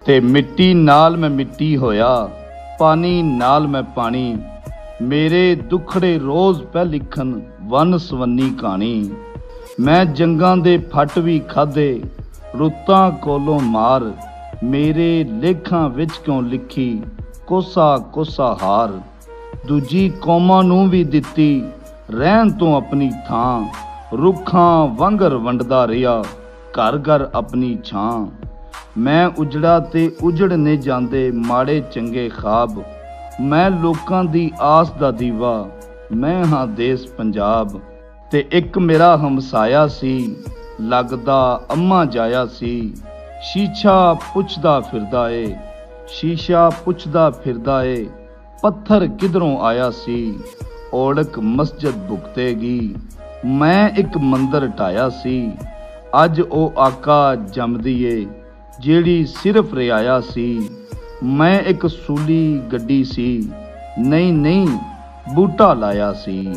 ਤੇ ਮਿੱਟੀ ਨਾਲ ਮੈਂ ਮਿੱਟੀ ਹੋਇਆ, ਪਾਣੀ ਨਾਲ ਮੈਂ ਪਾਣੀ। ਮੇਰੇ ਦੁਖੜੇ ਰੋਜ਼ ਪੈ ਲਿਖਣ ਵੰਨ ਸਵੰਨੀ ਕਹਾਣੀ। ਮੈਂ ਜੰਗਾਂ ਦੇ ਫੱਟ ਵੀ ਖਾਧੇ, ਰੁੱਤਾਂ ਕੋਲੋਂ ਮਾਰ। ਮੇਰੇ ਲੇਖਾਂ ਵਿੱਚ ਕਿਉਂ ਲਿਖੀ ਕੋਸਾ ਕੋਸਾ ਹਾਰ। ਦੂਜੀ ਕੌਮਾਂ ਨੂੰ ਵੀ ਦਿੱਤੀ ਰਹਿਣ ਤੋਂ ਆਪਣੀ ਥਾਂ। ਰੁੱਖਾਂ ਵਾਂਗਰ ਵੰਡਦਾ ਰਿਹਾ ਘਰ ਘਰ ਆਪਣੀ ਛਾਂ। ਮੈਂ ਉਜੜਾ ਤੇ ਉਜੜਨੇ ਜਾਂਦੇ ਮਾੜੇ ਚੰਗੇ ਖਾਬ। ਮੈਂ ਲੋਕਾਂ ਦੀ ਆਸ ਦਾ ਦੀਵਾ, ਮੈਂ ਹਾਂ ਦੇਸ ਪੰਜਾਬ। ਤੇ ਇੱਕ ਮੇਰਾ ਹਮਸਾਇਆ ਸੀ, ਲੱਗਦਾ ਅੰਮਾ ਜਾਇਆ ਸੀ। ਸ਼ੀਸ਼ਾ ਪੁੱਛਦਾ ਫਿਰਦਾ ਏ, ਸ਼ੀਸ਼ਾ ਪੁੱਛਦਾ ਫਿਰਦਾ ਏ, ਪੱਥਰ ਕਿਧਰੋਂ ਆਇਆ ਸੀ। ਔੜਕ ਮਸਜਿਦ ਭੁਗਤੇਗੀ, ਮੈਂ ਇੱਕ ਮੰਦਰ ਢਾਇਆ ਸੀ। ਅੱਜ ਉਹ ਆਕਾ ਜੰਮਦੀ ਏ ਜਿਹੜੀ ਸਿਰਫ ਰਿਆਇਆ ਸੀ। ਮੈਂ ਇੱਕ ਸੂਲੀ ਗੱਡੀ ਸੀ, ਨਹੀਂ ਨਹੀਂ ਬੂਟਾ ਲਾਇਆ ਸੀ।